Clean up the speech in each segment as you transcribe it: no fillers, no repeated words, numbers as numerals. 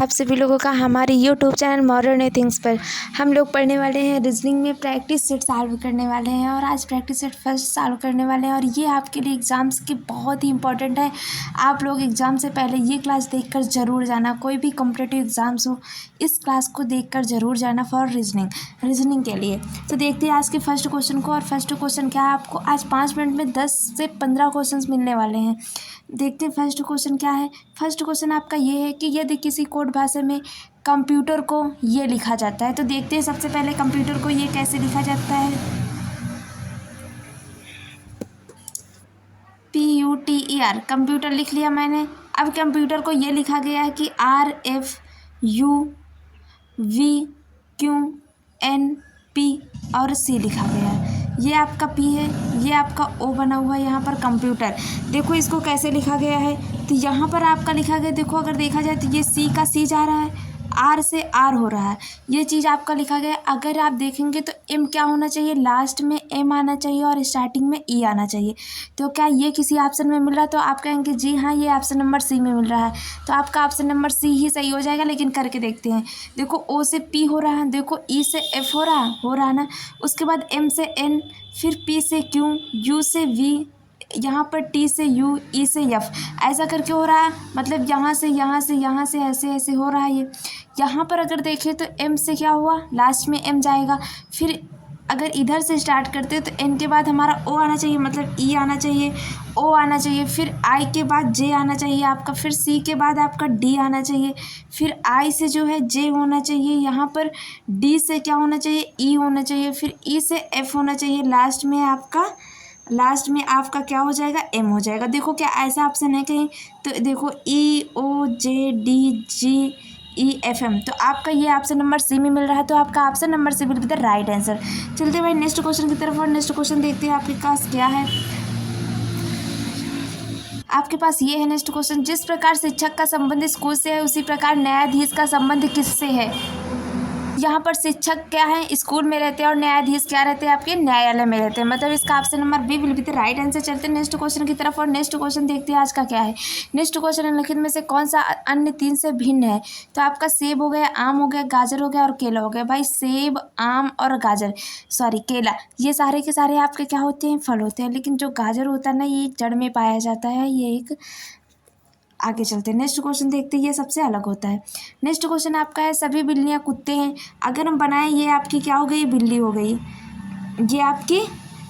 आप सभी लोगों का हमारे यूट्यूब चैनल मॉडर्न थिंग्स पर हम लोग पढ़ने वाले हैं रीजनिंग में प्रैक्टिस सेट सॉल्व करने वाले हैं। और आज प्रैक्टिस सेट फर्स्ट सॉल्व करने वाले हैं और ये आपके लिए एग्ज़ाम्स के बहुत ही इंपॉर्टेंट है। आप लोग एग्ज़ाम से पहले ये क्लास देखकर ज़रूर जाना। कोई भी कॉम्पिटिटिव एग्ज़ाम्स हो इस क्लास को देखकर ज़रूर जाना फॉर रीजनिंग के लिए। तो देखते हैं आज के फर्स्ट क्वेश्चन को। और फर्स्ट क्वेश्चन क्या है, आपको आज 5 मिनट में 10 से 15 क्वेश्चन मिलने वाले हैं। देखते हैं फर्स्ट क्वेश्चन क्या है। फर्स्ट क्वेश्चन आपका ये है कि यदि किसी कोड भाषा में कंप्यूटर को ये लिखा जाता है, तो देखते हैं सबसे पहले कंप्यूटर को ये कैसे लिखा जाता है। PUTER कंप्यूटर लिख लिया मैंने। अब कंप्यूटर को ये लिखा गया है कि RFUVQNP और C लिखा गया है। ये आपका P है, ये आपका O बना हुआ है यहाँ पर कंप्यूटर। देखो इसको कैसे लिखा गया है, तो यहाँ पर आपका लिखा गया, देखो अगर देखा जाए तो ये C का C जा रहा है, R से R हो रहा है, ये चीज़ आपका लिखा गया। अगर आप देखेंगे तो M क्या होना चाहिए, लास्ट में M आना चाहिए और स्टार्टिंग में E आना चाहिए। तो क्या ये किसी ऑप्शन में मिल रहा है, तो आप कहेंगे जी हाँ ये ऑप्शन नंबर C में मिल रहा है, तो आपका ऑप्शन नंबर C ही सही हो जाएगा। लेकिन करके देखते हैं। देखो O से P हो रहा है, देखो E से F हो रहा है ना, उसके बाद M से N, फिर P से Q, U से V, यहाँ पर T से U, E से F, ऐसा करके हो रहा है। मतलब यहाँ से ऐसे ऐसे हो रहा है ये। यहाँ पर अगर देखें तो M से क्या हुआ, लास्ट में M जाएगा। फिर अगर इधर से स्टार्ट करते हैं तो N के बाद हमारा O आना चाहिए, मतलब E आना चाहिए, O आना चाहिए, फिर I के बाद J आना चाहिए आपका, फिर C के बाद आपका D आना चाहिए, फिर I से जो है J होना चाहिए, यहाँ पर D से क्या होना चाहिए, E होना चाहिए, फिर E से F होना चाहिए, लास्ट में आपका क्या हो जाएगा, M हो जाएगा। देखो क्या ऐसा ऑप्शन है कहीं, तो देखो EOJDGEFM, तो आपका ये ऑप्शन नंबर C में मिल रहा है। तो आपका option number C will be the right answer. चलते भाई नेक्स्ट क्वेश्चन की तरफ। और नेक्स्ट क्वेश्चन देखते हैं आपके पास क्या है। आपके पास ये है नेक्स्ट क्वेश्चन, जिस प्रकार शिक्षक का संबंध स्कूल से है उसी प्रकार न्यायाधीश का संबंध किससे है। यहाँ पर शिक्षक क्या है, स्कूल में रहते हैं, और न्यायाधीश क्या रहते हैं, आपके न्यायालय में रहते हैं। मतलब इसका option number B will be the right answer. चलते हैं नेक्स्ट क्वेश्चन की तरफ। और नेक्स्ट क्वेश्चन देखते हैं आज का क्या है। नेक्स्ट क्वेश्चन निम्नलिखित में से कौन सा अन्य 3 से भिन्न है। तो आपका सेब हो गया, आम हो गया, गाजर हो गया और केला हो गया। भाई सेब, आम और केला, ये सारे के सारे आपके क्या होते हैं, फल होते हैं। लेकिन जो गाजर होता है ना, ये जड़ में पाया जाता है, ये एक। आगे चलते हैं नेक्स्ट क्वेश्चन देखते हैं, ये सबसे अलग होता है। नेक्स्ट क्वेश्चन आपका है, सभी बिल्लियाँ कुत्ते हैं। अगर हम बनाएं, ये आपकी क्या हो गई, बिल्ली हो गई। ये आपकी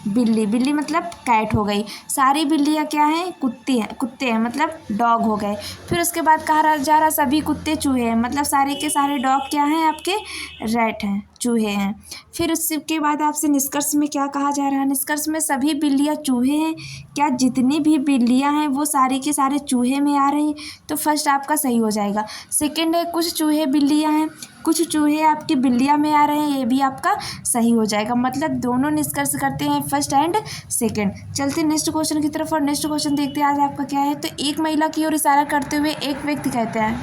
बिल्ली मतलब कैट हो गई। सारी बिल्लियाँ क्या हैं, कुत्ते हैं मतलब डॉग हो गए। फिर उसके बाद कहा जा रहा सभी कुत्ते चूहे हैं, मतलब सारे के सारे डॉग क्या हैं, आपके रैट हैं, चूहे हैं। फिर उसके बाद आपसे निष्कर्ष में क्या कहा जा रहा है, निष्कर्ष में सभी बिल्लियाँ चूहे हैं। क्या जितनी भी बिल्लियाँ हैं वो सारे के सारे चूहे में आ रही हैं, तो फर्स्ट आपका सही हो जाएगा। सेकंड है, कुछ चूहे बिल्लियाँ हैं, कुछ चूहे आपकी बिल्लियाँ में आ रहे हैं, ये भी आपका सही हो जाएगा। मतलब दोनों निष्कर्ष करते हैं, फर्स्ट एंड सेकंड। चलते नेक्स्ट क्वेश्चन की तरफ। और नेक्स्ट क्वेश्चन देखते हैं आज आपका क्या है। तो एक महिला की ओर इशारा करते हुए एक व्यक्ति कहता है,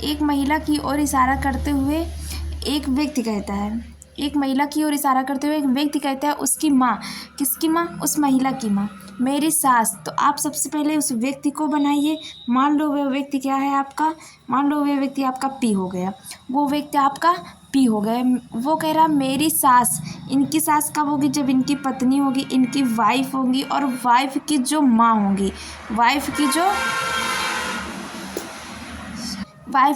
एक महिला की ओर इशारा करते हुए एक व्यक्ति कहता है, एक महिला की ओर इशारा करते हुए एक व्यक्ति कहता है, उसकी माँ, किसकी माँ, उस महिला की माँ, मेरी सास। तो आप सबसे पहले उस व्यक्ति को बनाइए। मान लो वह व्यक्ति क्या है आपका, मान लो वह व्यक्ति आपका P हो गया, वो व्यक्ति आपका P हो गया। वो कह रहा मेरी सास, इनकी सास कब होगी, जब इनकी पत्नी होगी, इनकी वाइफ होगी, और वाइफ की जो माँ होगी, वाइफ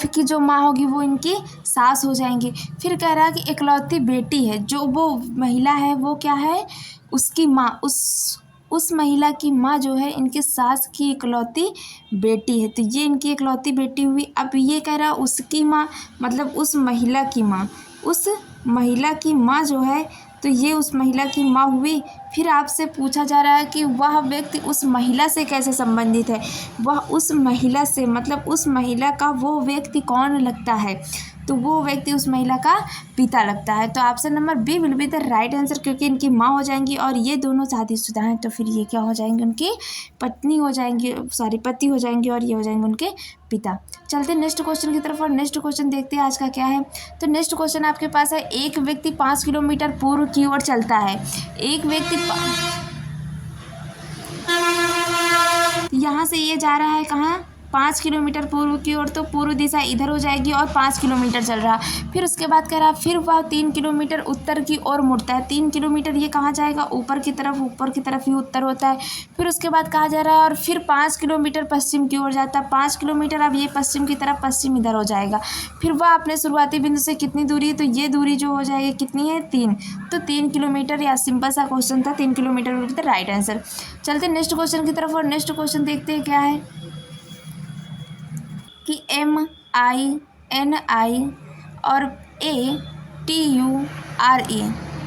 की जो माँ होगी वो इनकी सास हो जाएंगी। फिर कह रहा है कि इकलौती बेटी है, जो वो महिला है वो क्या है, उसकी माँ, उस महिला की माँ जो है इनके सास की इकलौती बेटी है, तो ये इनकी इकलौती बेटी हुई। अब ये कह रहा उसकी माँ, मतलब उस महिला की माँ जो है, तो ये उस महिला की माँ हुई। फिर आपसे पूछा जा रहा है कि वह व्यक्ति उस महिला से कैसे संबंधित है, वह उस महिला से, मतलब उस महिला का वो व्यक्ति कौन लगता है, तो वो व्यक्ति उस महिला का पिता लगता है। तो option number B will be the right answer, क्योंकि इनकी माँ हो जाएंगी और ये दोनों शादीशुदा हैं, तो फिर ये क्या हो जाएंगे, उनकी पति हो जाएंगे और ये हो जाएंगे उनके पिता। चलते नेक्स्ट क्वेश्चन की तरफ। और नेक्स्ट क्वेश्चन देखते हैं आज का क्या है। तो नेक्स्ट क्वेश्चन आपके पास है, एक व्यक्ति 5 किलोमीटर पूर्व की ओर चलता है। एक व्यक्ति यहाँ से ये जा रहा है कहाँ, 5 किलोमीटर पूर्व की ओर, तो पूर्व दिशा इधर हो जाएगी और 5 किलोमीटर चल रहा। फिर उसके बाद कह रहा फिर वह 3 किलोमीटर उत्तर की ओर मुड़ता है। 3 किलोमीटर ये कहाँ जाएगा, ऊपर की तरफ ही उत्तर होता है। फिर उसके बाद कहा जा रहा है और फिर 5 किलोमीटर पश्चिम की ओर जाता है। 5 किलोमीटर अब ये पश्चिम की तरफ, पश्चिम इधर हो जाएगा। फिर वह अपने शुरुआती बिंदु से कितनी दूरी है, तो ये दूरी जो हो जाएगी कितनी है, 3। तो 3 किलोमीटर, या सिंपल सा क्वेश्चन था, 3 kilometre will be the right answer. चलते नेक्स्ट क्वेश्चन की तरफ, और नेक्स्ट क्वेश्चन देखते हैं क्या है कि MINI और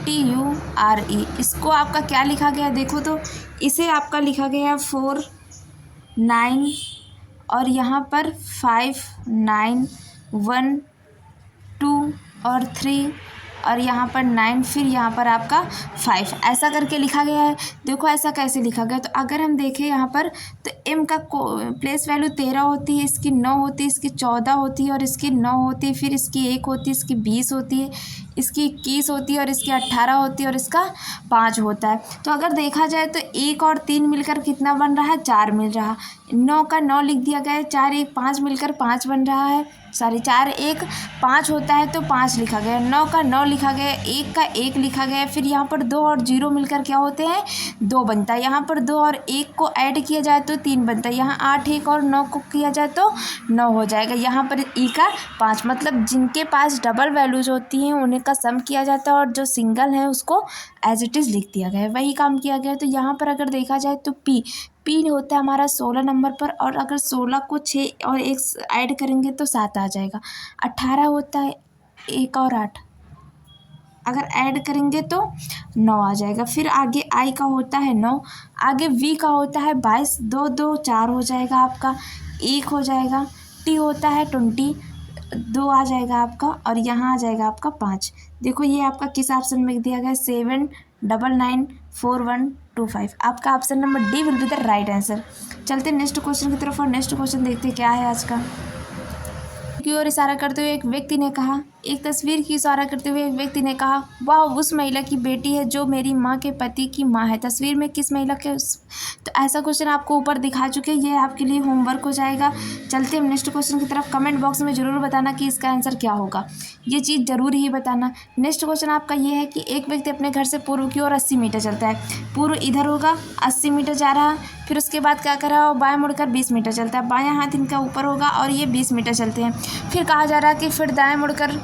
TURE, इसको आपका क्या लिखा गया है, देखो तो इसे आपका लिखा गया है 4 9 और यहाँ पर 5 9 1 2 और 3 और यहाँ पर 9, फिर यहाँ पर आपका 5, ऐसा करके लिखा गया है। देखो ऐसा कैसे लिखा गया, तो अगर हम देखें यहाँ पर, तो m का प्लेस वैल्यू 13 होती है, इसकी 9 होती है, इसकी 14 होती है और इसकी 9 होती है, फिर इसकी 1 होती है, इसकी 20 होती है, इसकी 21 होती है और इसकी 18 होती है और इसका 5 होता है। तो अगर देखा जाए तो 1 और 3 मिलकर कितना बन रहा है, 4 मिल रहा। 9 का 9 लिख दिया गया है, 4 1 5 मिलकर 5 बन रहा है, 4 1 5 होता है तो 5 लिखा गया। 9 का 9 लिखा गया, 1 का 1 लिखा गया, फिर यहाँ पर 2 और 0 मिलकर क्या होते हैं, 2 बनता है। यहाँ पर 2 और 1 को ऐड किया जाए तो 3 बनता है। यहाँ 8 1 और 9 को किया जाए तो 9 हो जाएगा। यहाँ पर ई का 5, मतलब जिनके पास डबल वैल्यूज होती हैं उन्हें का सम किया जाता है और जो सिंगल है उसको एज इट इज़ लिख दिया गया है, वही काम किया गया है। तो यहाँ पर अगर देखा जाए तो पी होता है हमारा 16 नंबर पर, और अगर 16 को 6 और 1 ऐड करेंगे तो 7 आ जाएगा। 18 होता है, 1 और 8 अगर ऐड करेंगे तो 9 आ जाएगा। फिर आगे आई का होता है 9, आगे वी का होता है 22, 2 2 4 हो जाएगा आपका, 1 हो जाएगा। टी होता है 20, 2 आ जाएगा आपका, और यहाँ आ जाएगा आपका 5। देखो ये आपका किस ऑप्शन में दिया गया है, 7 9 9 4 1 2 5। आपका option number D will be the right answer. चलते नेक्स्ट क्वेश्चन की तरफ, और नेक्स्ट क्वेश्चन देखते क्या है आज का। की ओर इशारा करते हुए एक व्यक्ति ने कहा, एक तस्वीर की इशारा करते हुए एक व्यक्ति ने कहा, वह उस महिला की बेटी है जो मेरी माँ के पति की माँ है। तस्वीर में किस महिला के तो ऐसा क्वेश्चन आपको ऊपर दिखा चुके हैं, ये आपके लिए होमवर्क हो जाएगा। चलते हम नेक्स्ट क्वेश्चन की तरफ। कमेंट बॉक्स में ज़रूर बताना कि इसका आंसर क्या होगा, ये चीज़ ज़रूर ही बताना। नेक्स्ट क्वेश्चन आपका ये है कि एक व्यक्ति अपने घर से पूर्व की ओर 80 मीटर चलता है। पूर्व इधर होगा, 80 मीटर जा रहा है, फिर उसके बाद क्या कर रहा है, बाएं मुड़कर 20 मीटर चलता है। बायां हाथ इनका ऊपर होगा और ये 20 मीटर चलते हैं। फिर कहा जा रहा है कि फिर दाएं मुड़कर,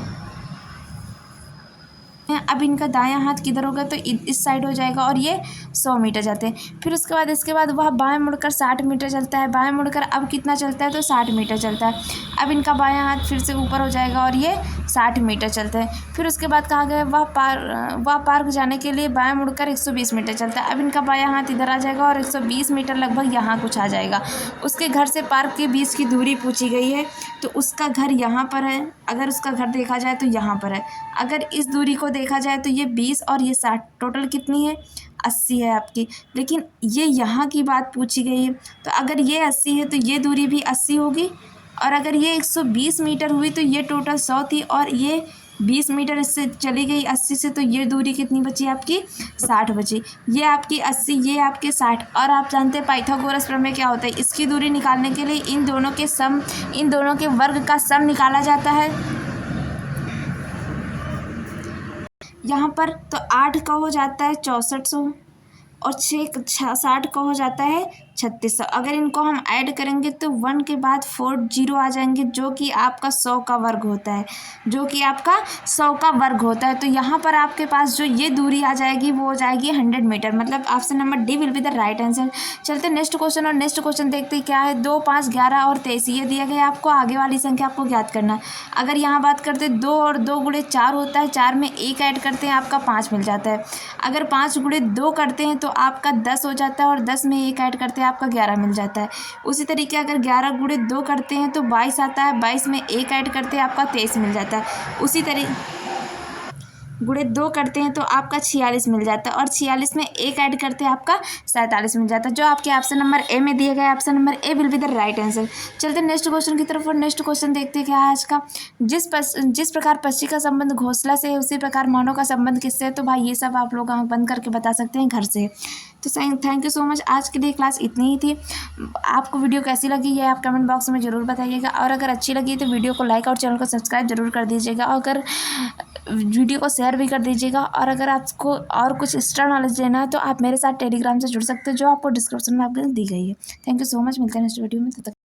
अब इनका दायां हाथ किधर होगा, तो इस साइड हो जाएगा और ये 100 मीटर जाते हैं। फिर इसके बाद वह बाएं मुड़कर 60 मीटर चलता है। बाएं मुड़कर अब कितना चलता है, तो 60 मीटर चलता है। अब इनका बायां हाथ फिर से ऊपर हो जाएगा और ये 60 मीटर चलता है। फिर उसके बाद कहा गया वह पार्क जाने के लिए बाएं मुड़कर 120 मीटर चलता है। अब इनका बायां हाथ इधर आ जाएगा और 120 मीटर लगभग यहाँ कुछ आ जाएगा। उसके घर से पार्क के बीच की दूरी पूछी गई है, तो उसका घर यहाँ पर है। अगर उसका घर देखा जाए तो यहाँ पर है। अगर इस दूरी को देखा जाए तो ये 20 और ये 60, टोटल कितनी है, 80 है आपकी। लेकिन ये यहाँ की बात पूछी गई है, तो अगर ये 80 है तो ये दूरी भी 80 होगी, और अगर ये 120 मीटर हुई तो ये टोटल 100 थी, और ये 20 मीटर इससे चली गई 80 से, तो ये दूरी कितनी बची आपकी, 60 बची। ये आपकी 80, ये आपके 60। और आप जानते हैं पाइथागोरस प्रमेय क्या होता है, इसकी दूरी निकालने के लिए इन दोनों के वर्ग का सम निकाला जाता है। यहाँ पर तो 8 का हो जाता है 6400 और 60 का हो जाता है 3600। अगर इनको हम ऐड करेंगे तो 1 के बाद 4 0 आ जाएंगे, जो कि आपका 100 का वर्ग होता है, तो यहाँ पर आपके पास जो ये दूरी आ जाएगी वो हो जाएगी 100 मीटर। मतलब option number D will be the right answer. चलते नेक्स्ट क्वेश्चन, और नेक्स्ट क्वेश्चन देखते क्या है। 2 5 11 और 23 ये दिया गया आपको, आगे वाली संख्या आपको ज्ञात करना है। अगर यहाँ बात करते 2 और 2 गुणे 4 होता है, 4 में 1 ऐड करते हैं आपका 5 मिल जाता है। अगर 5 गुणे 2 करते हैं तो आपका 10 हो जाता है, और 10 में 1 ऐड करते हैं आपका 11 मिल जाता है। उसी तरीके अगर 11 गुणे 2 करते हैं तो 22 आता है, 22 में 1 ऐड करते हैं आपका 23 मिल जाता है। गुणे 2 करते हैं तो आपका 46 मिल जाता है, और 46 में 1 ऐड करते हैं आपका 47 मिल जाता है, जो आपके ऑप्शन नंबर ए में दिया गया है। Option number A will be the right answer. चलते हैं नेक्स्ट क्वेश्चन की तरफ, और नेक्स्ट क्वेश्चन देखते हैं क्या है आज का। जिस प्रकार पक्षी का संबंध घोंसला से है, उसी प्रकार मानव का संबंध किससे है? तो भाई ये सब आप लोग बंद करके बता सकते हैं घर से। तो थैंक यू सो मच। आज के लिए क्लास इतनी ही थी। आपको वीडियो कैसी लगी ये आप कमेंट बॉक्स में ज़रूर बताइएगा, और अगर अच्छी लगी तो वीडियो को लाइक और चैनल को सब्सक्राइब जरूर कर दीजिएगा, और अगर वीडियो को शेयर भी कर दीजिएगा। और अगर आपको और कुछ एक्स्ट्रा नॉलेज लेना है तो आप मेरे साथ टेलीग्राम से जुड़ सकते हो, जो आपको डिस्क्रिप्शन में आपको दी गई है। Thank you so much. मिलते हैं नेक्स्ट वीडियो में, तब तक